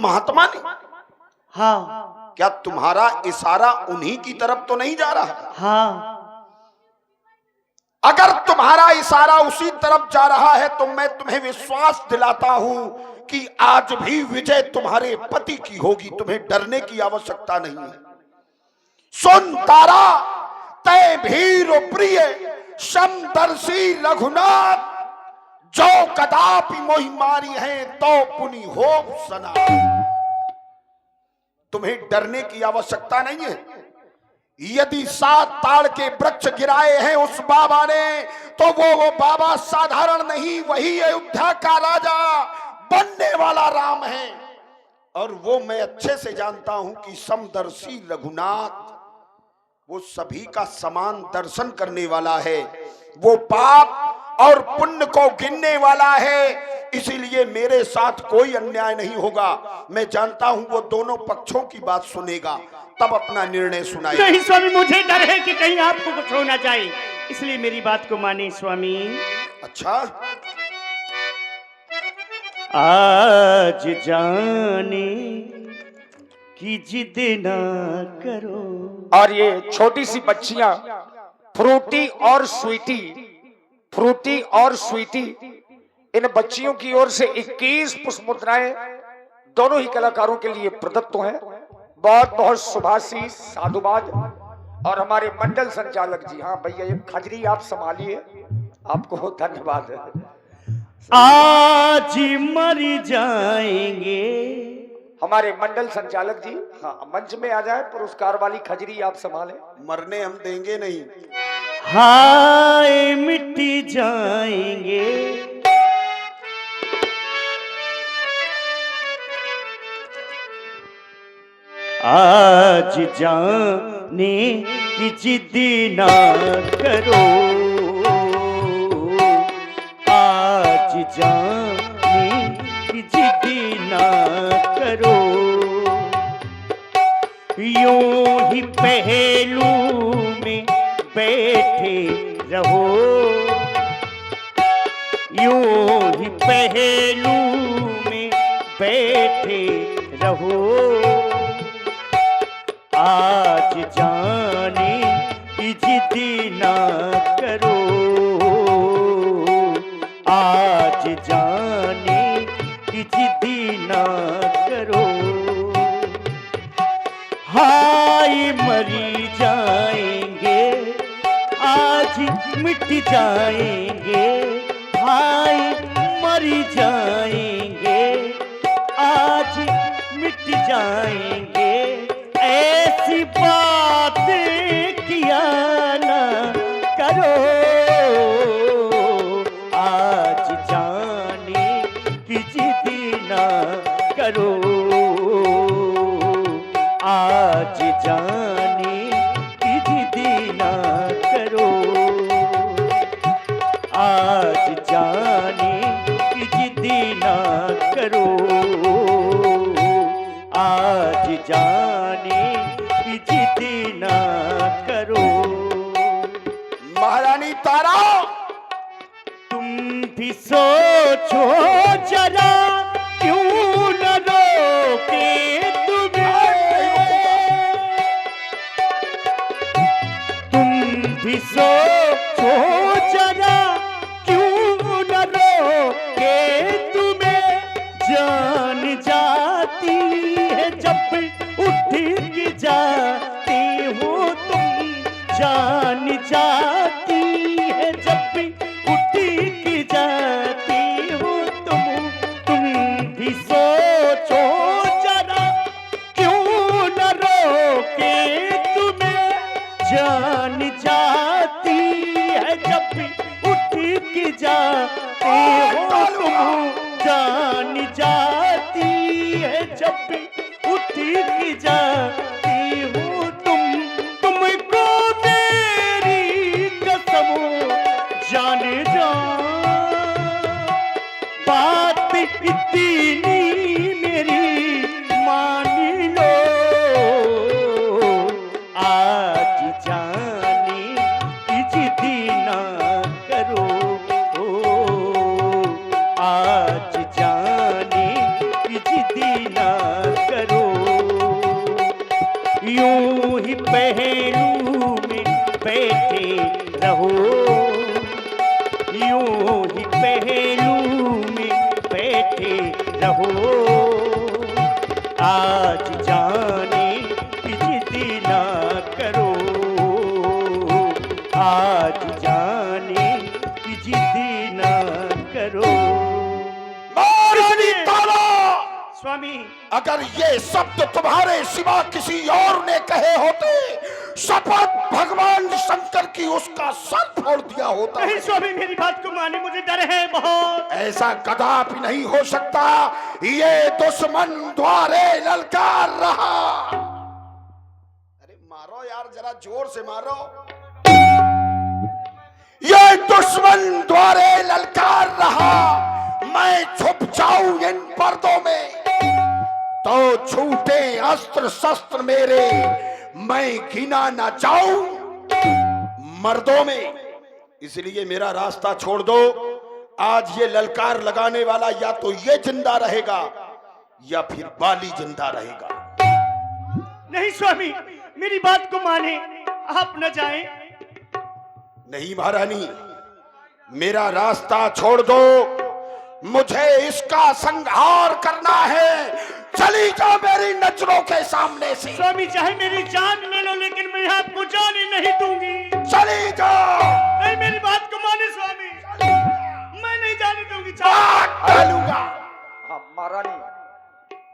महात्मा ने? हाँ। क्या तुम्हारा इशारा उन्हीं की तरफ तो नहीं जा रहा? हाँ। अगर तुम्हारा इशारा उसी तरफ जा रहा है तो मैं तुम्हें विश्वास दिलाता हूं कि आज भी विजय तुम्हारे पति की होगी। तुम्हें डरने की आवश्यकता नहीं है। सुन तारा, तय भीर प्रिय समदर्शी रघुनाथ, जो कदापि मोहि मारी है तो पुनि हो सना। तुम्हें डरने की आवश्यकता नहीं है। यदि 7 ताड़ के वृक्ष गिराए हैं उस बाबा ने, तो वो बाबा साधारण नहीं, वही अयोध्या का राजा बनने वाला राम है। और वो मैं अच्छे से जानता हूं कि समदर्शी रघुनाथ वो सभी का समान दर्शन करने वाला है, वो पाप और पुण्य को गिनने वाला है। इसीलिए मेरे साथ कोई अन्याय नहीं होगा। मैं जानता हूं वो दोनों पक्षों की बात सुनेगा, तब अपना निर्णय सुनाएगा। नहीं स्वामी, मुझे डर है कि कहीं आपको कुछ होना चाहिए, इसलिए मेरी बात को माने स्वामी। अच्छा, आज जाने की जिद ना करो। और ये छोटी सी बच्चियां फ्रूटी और स्वीटी, इन बच्चियों की ओर से 21 पुष्प मुद्राएं दोनों ही कलाकारों के लिए प्रदत्त हैं। बहुत बहुत शुभाशीष, साधुवाद। और हमारे मंडल संचालक जी, हाँ भैया ये खजरी आप संभालिए, आपको धन्यवाद। आज मर जाएंगे। हमारे मंडल संचालक जी, हाँ मंच में आ जाए, पुरस्कार वाली खजरी आप संभालें। मरने हम देंगे नहीं। हाय मिट जाएंगे। आज जाने की जिद ना करो, आज जाने की जिद ना करो। यूं ही पहलू में बैठे रहो, यूं ही पहलू में बैठे रहो। आज जाने की जिद ना करो, आज जाने की जिद ना करो। हाय मरी जाएंगे, आज मिट जाएंगे। हाय मरी जाएंगे, आज मिट जाएंगे। ऐसी बात किया ना करो, आज जाने की जिद ना करो, आज जाने की जिद ना करो, आज जाने की जिद ना करो, आज जाने की जिद ना करो। महारानी तारा, तुम भी सोचो जरा, क्यों न रोके तुम्हें। तुम भी सोचो जरा, क्यों न रोके तुम्हें। जान जाती है जब उठ के जाते हो तुम, जान जाती है जब उठ के जाते हो तुम भी सोचो जरा, क्यों न रोके तुम्हें। जान जाती है जब उठ के जाते हो तुम, जान जाती है जब करो, यूं ही पहलू में बैठे रहो, यूं ही पहलू में बैठे रहो। आज जाने की जिद ना करो, आज जाने की जिद ना करो। महारानी तारा, स्वामी, अगर ये शब्द तुम्हारे सिवा किसी और ने कहे होते, शपथ भगवान शंकर की, उसका सर फोड़ दिया होता। नहीं स्वामी, मेरी बात को माने, मुझे डर है बहुत। ऐसा कदापि नहीं हो सकता। ये दुश्मन द्वारे ललकार रहा। अरे मारो यार, जरा जोर से मारो। ये दुश्मन द्वारे ललकार रहा, मैं छुप जाऊं इन पर्दों में तो छूटे अस्त्र शस्त्र मेरे, मैं गिना ना जाऊं मर्दों में। इसलिए मेरा रास्ता छोड़ दो। आज ये ललकार लगाने वाला या तो ये जिंदा रहेगा या फिर बाली जिंदा रहेगा। नहीं स्वामी, मेरी बात को माने, आप न जाएं। नहीं महारानी, मेरा रास्ता छोड़ दो, मुझे इसका संहार करना है। चली जाओ मेरी नजरों के सामने से। स्वामी, चाहे मेरी जान ले लो, लेकिन मैं आपको जाने नहीं दूंगी। चली जाओ। नहीं, मेरी बात को माने स्वामी, मैं नहीं जाने दूंगी। डालूंगा। हाँ महारानी,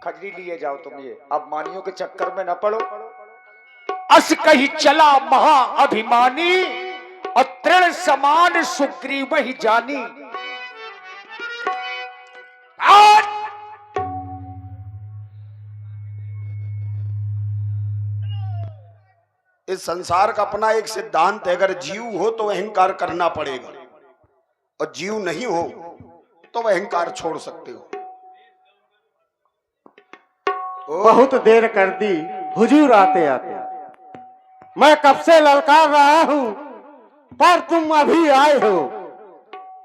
खजरी लिए जाओ तुम, ये अब मानियों के चक्कर में न पड़ो। अस कही चला महा अभिमानी, और तृण समान सुग्रीव ही जानी। इस संसार का अपना एक सिद्धांत है, अगर जीव हो तो अहंकार करना पड़ेगा, और जीव नहीं हो तो वह अहंकार छोड़ सकते हो। बहुत देर कर दी हुजूर आते आते। मैं कब से ललकार रहा हूं, पर तुम अभी आए हो।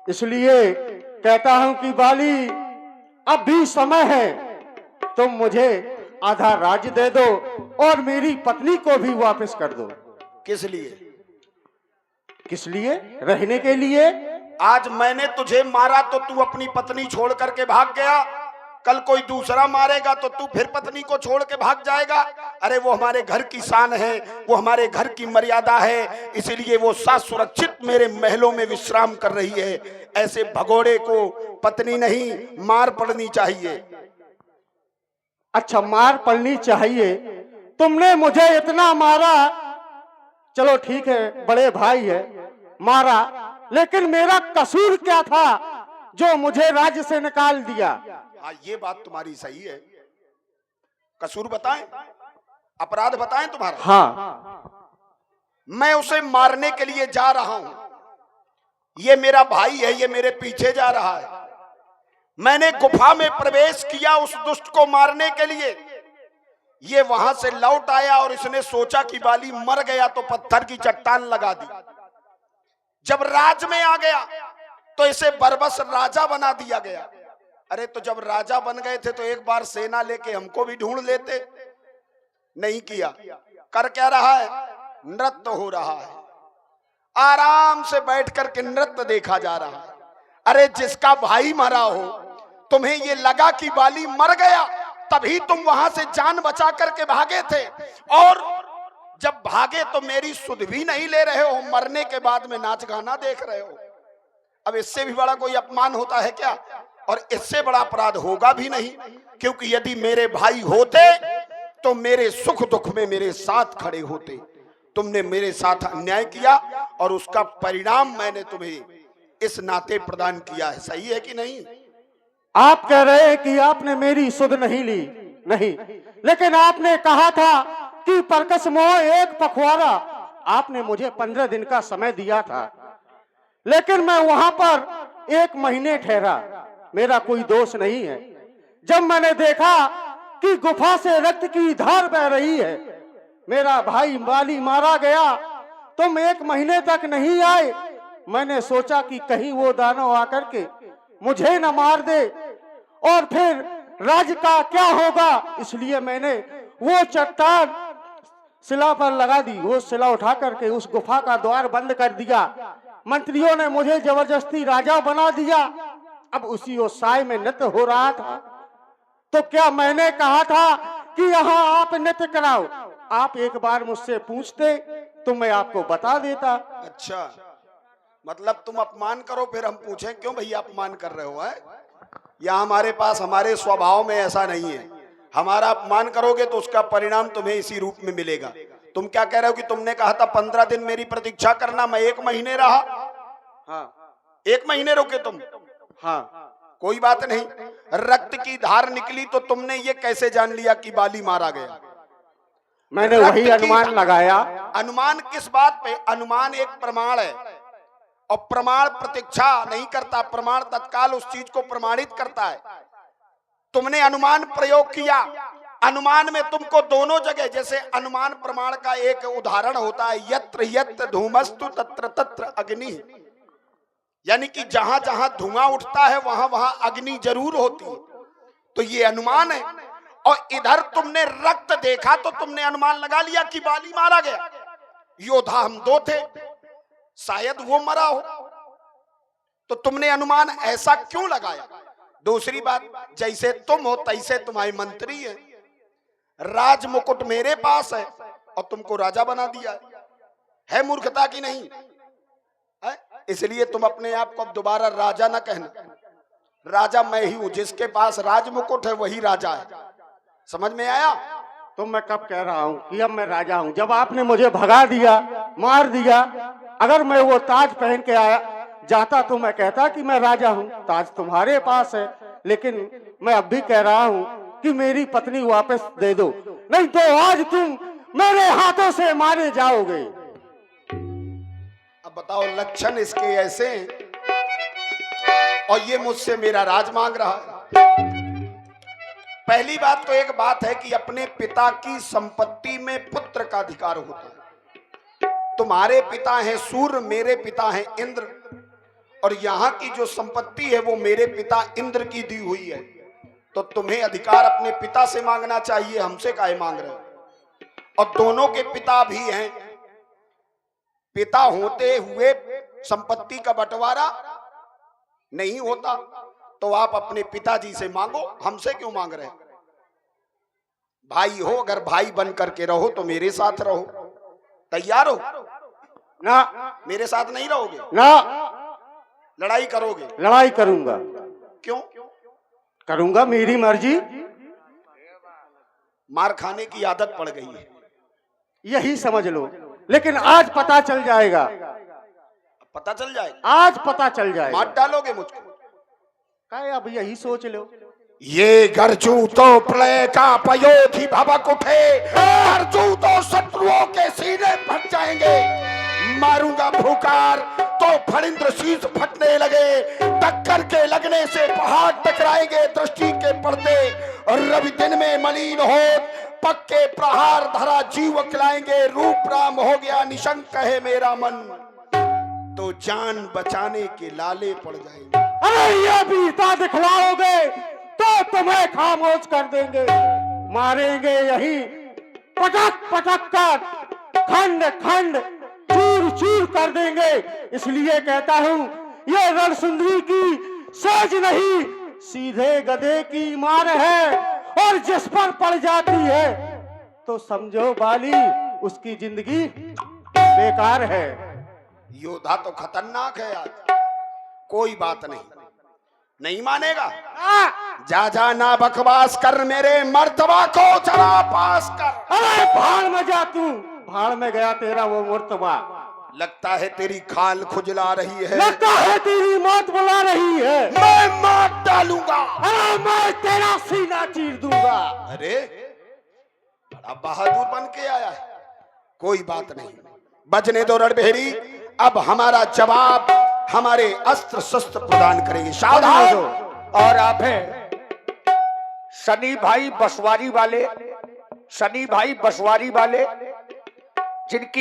इसलिए कहता हूं कि बाली, अब भी समय है, तुम मुझे आधा राज्य दे दो और मेरी पत्नी को भी वापस कर दो। किस लिए? किस लिए? रहने के लिए। आज मैंने तुझे मारा तो तू अपनी पत्नी छोड़ करके भाग गया, कल कोई दूसरा मारेगा तो तू फिर पत्नी को छोड़ के भाग जाएगा। अरे वो हमारे घर की शान है, वो हमारे घर की मर्यादा है, इसलिए वो सुरक्षित मेरे महलों में विश्राम कर रही है। ऐसे भगोड़े को पत्नी नहीं, मार पड़नी चाहिए। अच्छा, मार पड़नी चाहिए। तुमने मुझे इतना मारा, चलो ठीक है, बड़े भाई है, मारा, लेकिन मेरा कसूर क्या था जो मुझे राज्य से निकाल दिया? हाँ, ये बात तुम्हारी सही है। कसूर बताएं, अपराध बताएं तुम्हारा। हाँ, मैं उसे मारने के लिए जा रहा हूं, ये मेरा भाई है, ये मेरे पीछे जा रहा है। मैंने गुफा में प्रवेश किया उस दुष्ट को मारने के लिए, ये वहां से लौट आया और इसने सोचा कि बाली मर गया तो पत्थर की चट्टान लगा दी। जब राज में आ गया तो इसे बरबस राजा बना दिया गया। अरे तो जब राजा बन गए थे तो एक बार सेना लेके हमको भी ढूंढ लेते, नहीं किया। कर क्या रहा है? नृत्य हो रहा है, आराम से बैठ करके नृत्य देखा जा रहा है। अरे जिसका भाई मरा हो, तुम्हें ये लगा कि बाली मर गया, तभी तुम वहां से जान बचा करके भागे थे, और जब भागे तो मेरी सुध भी नहीं ले रहे हो, मरने के बाद में नाच गाना देख रहे हो। अब इससे भी बड़ा कोई अपमान होता है क्या? और इससे बड़ा अपराध होगा भी नहीं, क्योंकि यदि मेरे भाई होते तो मेरे सुख दुख में मेरे साथ खड़े होते। तुमने मेरे साथ अन्याय किया और उसका परिणाम मैंने तुम्हें इस नाते प्रदान किया है। सही है कि नहीं? आप कह रहे हैं कि आपने मेरी सुध नहीं ली, नहीं, लेकिन आपने कहा था कि परकस मोह एक पखवाड़ा। आपने मुझे 15 दिन का समय दिया था, लेकिन मैं वहां पर 1 महीने ठहरा। मेरा कोई दोष नहीं है। जब मैंने देखा कि गुफा से रक्त की धार बह रही है, मेरा भाई बाली मारा गया, तुम 1 महीने तक नहीं आए। मैंने सोचा कि कहीं वो दानव आकर के मुझे न मार दे और फिर राज्य का क्या होगा, इसलिए मैंने वो चट्टान शिला पर लगा दी, वो शिला उठा करके उस गुफा का द्वार बंद कर दिया। मंत्रियों ने मुझे जबरदस्ती राजा बना दिया। अब उसी ओसाई में नृत्य हो रहा था, तो क्या मैंने कहा था कि यहाँ आप नृत्य कराओ? आप एक बार मुझसे पूछते तो मैं आपको बता देता। अच्छा, मतलब तुम अपमान करो फिर हम पूछें क्यों भैया अपमान कर रहे हो? है या हमारे पास, हमारे स्वभाव में ऐसा नहीं है। हमारा अपमान करोगे तो उसका परिणाम तुम्हें इसी रूप में मिलेगा। तुम क्या कह रहे हो कि तुमने कहा था 15 दिन मेरी प्रतीक्षा करना, मैं 1 महीने रहा। हाँ, 1 महीने रुके तुम? हाँ, कोई बात नहीं। रक्त की धार निकली तो तुमने ये कैसे जान लिया कि बाली मारा गया? मैंने वही अनुमान लगाया। अनुमान किस बात पे? अनुमान एक प्रमाण है, और प्रमाण प्रतीक्षा नहीं करता, प्रमाण तत्काल उस चीज को प्रमाणित करता है। तुमने अनुमान प्रयोग किया। अनुमान में तुमको दोनों जगह, जैसे अनुमान प्रमाण का एक उदाहरण होता है, यत्र यत्र धूमस्तु तत्र तत्र अग्नि, यानी कि जहां जहां धुआं उठता है वहां वहां अग्नि जरूर होती है। तो ये अनुमान है। और इधर तुमने रक्त देखा तो तुमने अनुमान लगा लिया कि बाली मारा गया। योद्धा हम 2 थे, शायद वो मरा हो, तो तुमने अनुमान ऐसा क्यों लगाया? दूसरी बात, जैसे तुम हो तैसे तुम्हारे मंत्री है, राज मुकुट मेरे पास है और तुमको राजा बना दिया है मूर्खता की नहीं है? इसलिए तुम अपने आप को अब दोबारा राजा ना कहना। राजा मैं ही हूं, जिसके पास राज मुकुट है वही राजा है। समझ में आया? तो मैं कब कह रहा हूँ कि अब मैं राजा हूँ? जब आपने मुझे भगा दिया, मार दिया, अगर मैं वो ताज पहन के आया जाता तो मैं कहता कि मैं राजा हूँ। ताज तुम्हारे पास है, लेकिन मैं अब भी कह रहा हूँ कि मेरी पत्नी वापस दे दो, नहीं तो आज तुम मेरे हाथों से मारे जाओगे। अब बताओ, लक्षण इसके ऐसे हैं और ये मुझसे मेरा राज मांग रहा है। पहली बात तो एक बात है कि अपने पिता की संपत्ति में पुत्र का अधिकार होता है। तुम्हारे पिता हैं सूर्य, मेरे पिता हैं इंद्र, और यहाँ की जो संपत्ति है वो मेरे पिता इंद्र की दी हुई है। तो तुम्हें अधिकार अपने पिता से मांगना चाहिए, हमसे काहे मांग रहे हो? और दोनों के पिता भी हैं। पिता होते हुए संपत्ति का बंटवारा नहीं होता, तो आप अपने पिताजी से मांगो, हमसे क्यों मांग रहे? भाई हो, अगर भाई बन करके रहो तो मेरे साथ रहो। तैयार हो ना? मेरे साथ नहीं रहोगे ना, लड़ाई करोगे? लड़ाई करूंगा। क्यों करूंगा? मेरी मर्जी। मार खाने की आदत पड़ गई है, यही समझ लो, लेकिन आज पता चल जाएगा। पता चल जाएगा? आज पता चल जाएगा। मार डालोगे मुझको? काय अब यही सोच लो। ये गरजू तो प्रलय का पयोधि भवक उठे, गरजू तो शत्रुओं के सीने फट जाएंगे। मारूंगा भूकार तो फणिंद्र शीश फटने लगे, टक्कर के लगने से पहाड़ टकराएंगे दृष्टि के पर्दे, और रवि दिन में मलिन हो पक्के प्रहार धरा जीव खिलाएंगे। रूप राम हो गया निशंक है मेरा मन, तो जान बचाने के लाले पड़ जाएंगे। अरे ये बीता दिखलाओगे तो तुम्हें खामोश कर देंगे, मारेंगे यही पटक पटक कर, खंड खंड चूर चूर कर देंगे। इसलिए कहता हूँ ये रणसुंदरी की सोच नहीं, सीधे गधे की मार है, और जिस पर पड़ जाती है तो समझो बाली उसकी जिंदगी बेकार है। योद्धा तो खतरनाक है आज। कोई बात नहीं, नहीं मानेगा? जा जा ना बकवास कर, मेरे मर्तबा को जरा पास कर। अरे भाड़ में जा तू, भाड़ में गया तेरा वो मर्तबा। लगता है तेरी खाल खुजला रही है, लगता है तेरी मौत बुला रही है। मैं मार डालूंगा। अरे मैं तेरा सीना चीर दूंगा। अरे बड़ा बहादुर बन के आया है। कोई बात नहीं, बजने दो रणभेरी। अब हमारा जवाब हमारे अस्त्र शस्त्र प्रदान करेंगे। सावधान। और आप हैं शनि भाई बसवारी वाले, शनि भाई बसवारी वाले, जिनकी